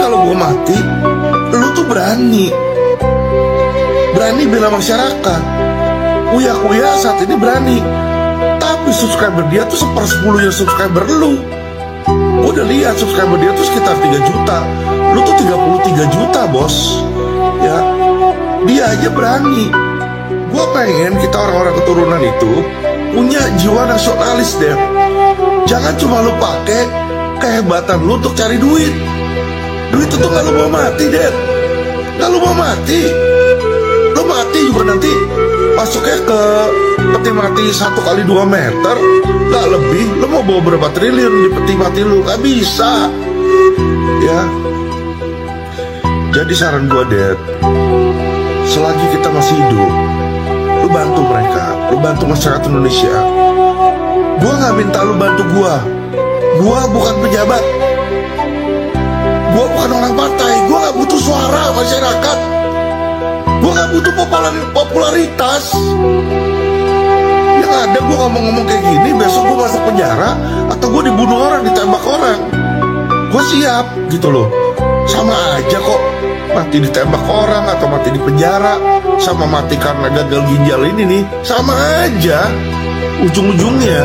kalau gue mati, lu tuh berani bela masyarakat. Uya saat ini berani, tapi subscriber dia tuh 1/10 subscriber lu. Gue udah lihat subscriber dia tuh sekitar 3 juta. Lu tuh 33 juta bos. Ya, dia aja berani. Gue pengen kita orang-orang keturunan itu punya jiwa nasionalis deh. Jangan cuma lu pakai kehebatan lu untuk cari duit. Duit itu gak lu mau mati deh. Gak lu mau mati. Lu mati juga nanti masuknya ke peti mati 1 x 2 meter, gak lebih. Lu mau bawa berapa triliun di peti mati lu? Gak bisa. Ya, jadi saran gue Dad, selagi kita masih hidup, lu bantu mereka, lu bantu masyarakat Indonesia. Gue gak minta lu bantu gue. Gue bukan pejabat, gue bukan orang partai. Gue gak butuh suara masyarakat. Gue gak butuh popularitas. Yang ada gue ngomong-ngomong kayak gini, besok gue masuk penjara atau gue dibunuh orang, ditembak orang. Gue siap gitu loh. Sama aja kok, mati ditembak orang atau mati di penjara, sama mati karena gagal ginjal ini nih, sama aja ujung-ujungnya.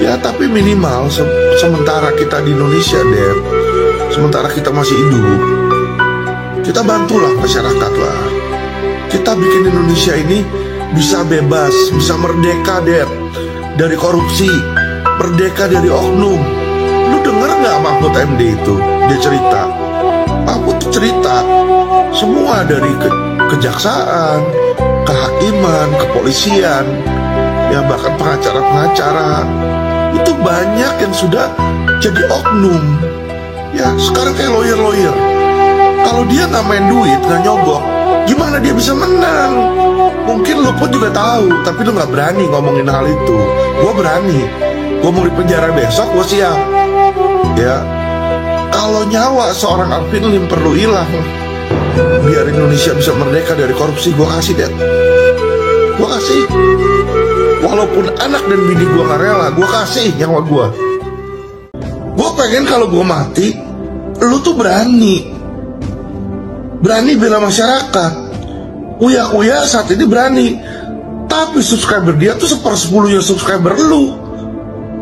Ya tapi minimal sementara kita di Indonesia deh, sementara kita masih hidup, kita bantulah masyarakat lah. Kita bikin Indonesia ini bisa bebas, bisa merdeka deh dari korupsi, merdeka dari oknum. Lu denger gak Mahfud MD itu? Dia cerita, Mahfud tuh cerita semua dari kejaksaan, kehakiman, kepolisian, ya bahkan pengacara-pengacara. Itu banyak yang sudah jadi oknum. Ya sekarang kayak lawyer. Kalau dia gak main duit, gak nyogok, gimana dia bisa menang? Mungkin lu pun juga tahu, tapi lu gak berani ngomongin hal itu. Gue berani. Gue mau di penjara besok, gue siap. Ya, kalau nyawa seorang Alvin Lim perlu hilang biar Indonesia bisa merdeka dari korupsi, gue kasih deh. Gue kasih. Walaupun anak dan bini gue gak rela, gue kasih nyawa gue. Gue pengen kalau gue mati, lu tuh berani bela masyarakat. Uya saat ini berani, tapi subscriber dia tuh 1/10 subscriber lu.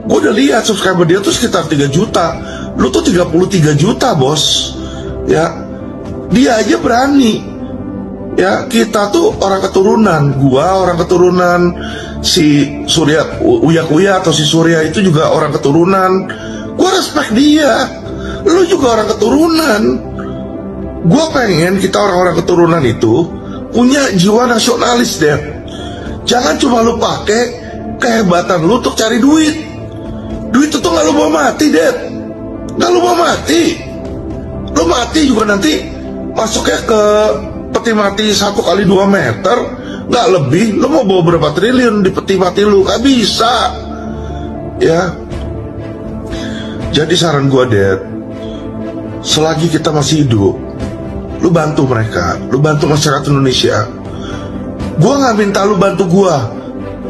Gue udah lihat subscriber dia tuh sekitar 3 juta. Lu tuh 33 juta bos. Ya, dia aja berani. Ya, kita tuh orang keturunan. Gua orang keturunan, si Surya, Uya atau si Surya itu juga orang keturunan. Gua respect dia. Lu juga orang keturunan. Gua pengen kita orang-orang keturunan itu punya jiwa nasionalis deh. Jangan cuma lu pakai kehebatan lu untuk cari duit. Duit itu gak lu mau mati deh. Gak lu mau mati. Lu mati juga nanti masuknya ke peti mati 1 x 2 meter, gak lebih. Lu mau bawa berapa triliun di peti mati lu? Gak bisa. Ya, jadi saran gue Dad, selagi kita masih hidup, lu bantu mereka, lu bantu masyarakat Indonesia. Gue gak minta lu bantu gue.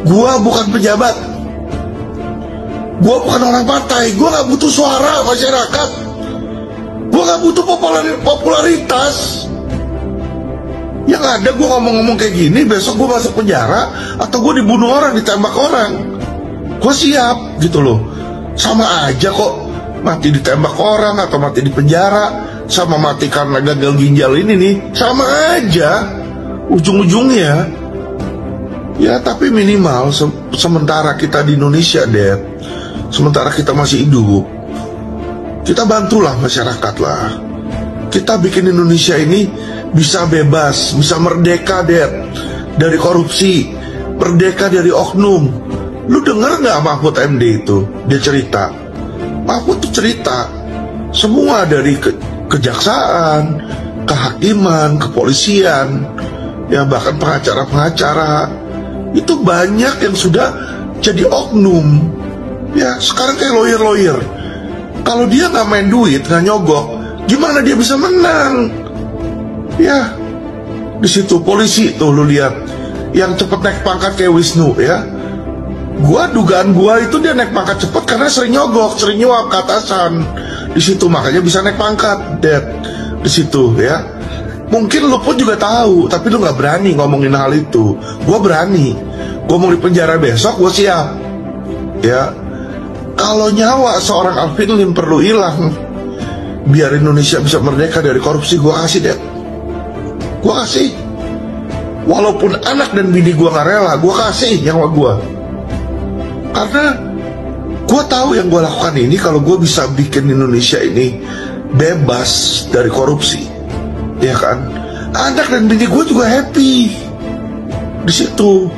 Gue bukan pejabat, gue bukan orang partai. Gue gak butuh suara masyarakat. Gue gak butuh popularitas. Yang ada gue ngomong-ngomong kayak gini, besok gue masuk penjara atau gue dibunuh orang, ditembak orang. Gue siap gitu loh. Sama aja kok, mati ditembak orang atau mati di penjara, sama mati karena gagal ginjal ini nih, sama aja ujung-ujungnya. Ya tapi minimal sementara kita di Indonesia deh, sementara kita masih hidup, kita bantulah masyarakat lah. Kita bikin Indonesia ini bisa bebas, bisa merdeka deh dari korupsi, merdeka dari oknum. Lu denger gak Mahfud MD itu? Dia cerita, Mahfud tuh cerita semua dari kejaksaan, kehakiman, kepolisian, ya bahkan pengacara-pengacara. Itu banyak yang sudah jadi oknum. Ya sekarang kayak lawyer. Kalau dia gak main duit, gak nyogok, gimana dia bisa menang? Ya di situ polisi tuh lu lihat yang cepet naik pangkat kayak Wisnu ya. Dugaan gua itu dia naik pangkat cepet karena sering nyogok, sering nyuap ke atasan. di situ, makanya bisa naik pangkat, Dad, di situ ya. Mungkin lu pun juga tahu, tapi lu nggak berani ngomongin hal itu. Gue berani, gue mau di penjara besok, gue siap. Ya, kalau nyawa seorang Alvin Lim perlu hilang, biar Indonesia bisa merdeka dari korupsi, gue kasih, Dad. Gue kasih. Walaupun anak dan bini gue gak rela, gue kasih nyawa gue. Karena gue tahu yang gue lakukan ini, kalau gue bisa bikin Indonesia ini bebas dari korupsi, ya kan? Anak dan bini gue juga happy di situ.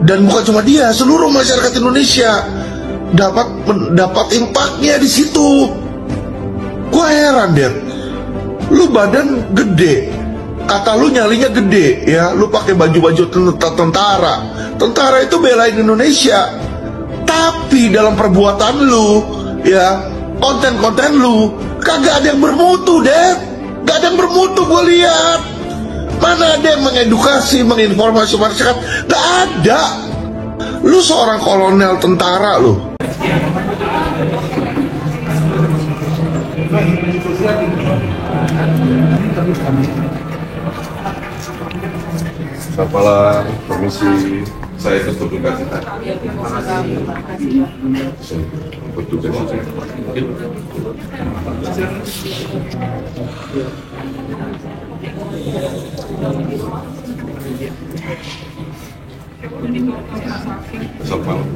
Dan bukan cuma dia, seluruh masyarakat Indonesia dapat impaknya di situ. Gue heran, Dad. Lu badan gede, kata lu nyalinya gede, ya, lu pakai baju-baju tentara. Tentara itu belain Indonesia. Tapi dalam perbuatan lu, ya, konten-konten lu kagak ada yang bermutu, Dad. Gak ada yang bermutu, gue lihat. Mana ada yang mengedukasi, menginformasi masyarakat? Gak ada. Lu seorang kolonel tentara lu. Selamat malam, permisi. Saya berduka cita. Berduka cita. Selamat malam.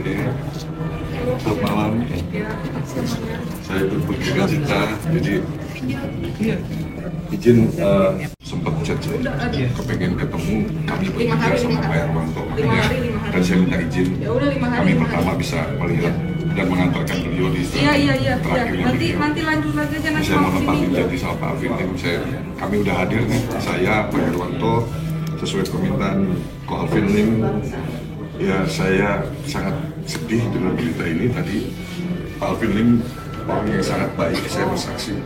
Selamat malam. Saya berduka cita. Jadi izin sempat chat saya, kepengen ketemu kami bertiga sama Pak Erwanto, dan saya minta izin kami pertama bisa melihat dan mengantarkan beliau di terakhirnya beliau. Nanti lanjut lagi aja nanti. Saya mau nempatin janji sama Pak Alvin Lim. Kami udah hadir nih, saya Pak Erwanto, sesuai permintaan Ko Alvin Lim. Ya, saya sangat sedih dengan berita ini tadi. Pak Alvin Lim orang yang sangat baik, saya bersaksi.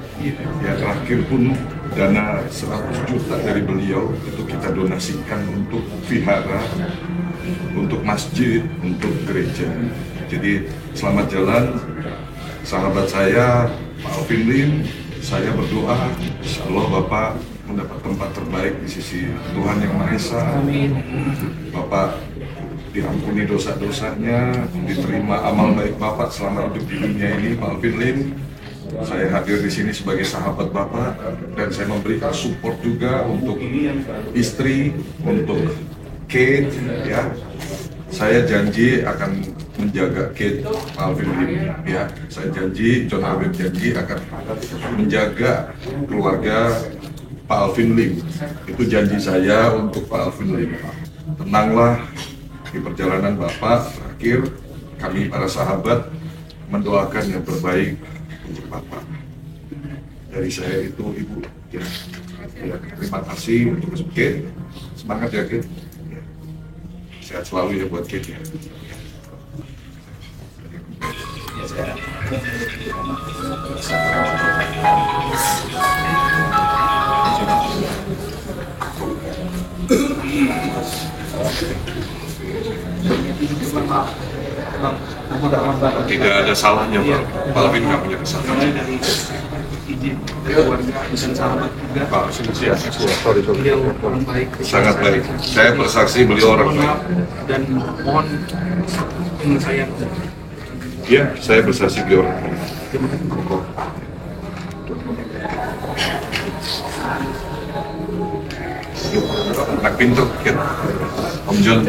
Ya, terakhir pun dana 100 juta dari beliau itu kita donasikan untuk vihara, untuk masjid, untuk gereja. Jadi selamat jalan sahabat saya Pak Alvin Lim. Saya berdoa insya Allah Bapak mendapat tempat terbaik di sisi Tuhan Yang Maha Esa. Bapak diampuni dosa-dosanya, diterima amal baik Bapak selama hidup di dunia ini. Pak Alvin Lim, saya hadir di sini sebagai sahabat Bapak dan saya memberikan support juga untuk istri, untuk Kate, ya. Saya janji akan menjaga Kate, Pak Alvin Lim, ya. Saya janji, John Alvin janji akan menjaga keluarga Pak Alvin Lim. Itu janji saya untuk Pak Alvin Lim. Tenanglah. Di perjalanan Bapak terakhir, kami para sahabat mendoakan yang terbaik untuk Bapak. Dari saya itu Ibu, ya, terima kasih untuk Kate. Semangat ya Kate. Ya. Sehat selalu ya buat Kate ya. Tidak ada salahnya Pak. Pak Alvin nggak punya kesalahan. Pak, sangat baik. Saya bersaksi beliau orang baik. Dan mohon saya. Ya, saya bersaksi beliau orang baik. Anak pintar, Kit. Om John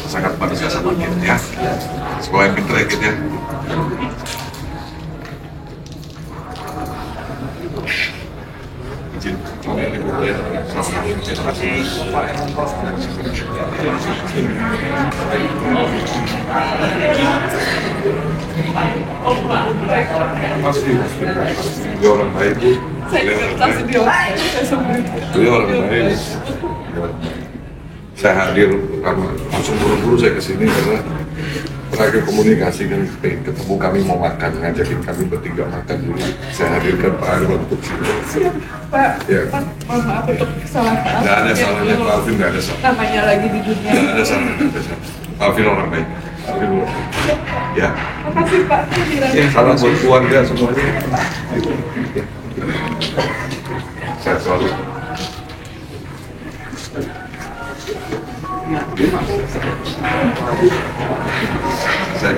sangat bangga sama Kit ya. Sekolah yang pintar ya Kit ya. Izin, terima kasih. Pasti, dia orang baik Bu. Beliau orang baik. Saya hadir karena langsung buru-buru saya kesini karena terakhir komunikasi kan ketemu kami mau makan, ngajakin kami bertiga makan dulu. Saya hadirkan Pak Arwan untuk sini. Pak, Ya. mohon maaf untuk kesalahan. Nggak ada salahnya Pak Alvin, nggak ada salah. Namanya lagi di dunia. Nggak ada salah, nggak ada salah. Pak Alvin orang baik. Ya, Makasih Pak. Ya, salam buat keluarga semuanya. Sehat selalu. Nah, Saya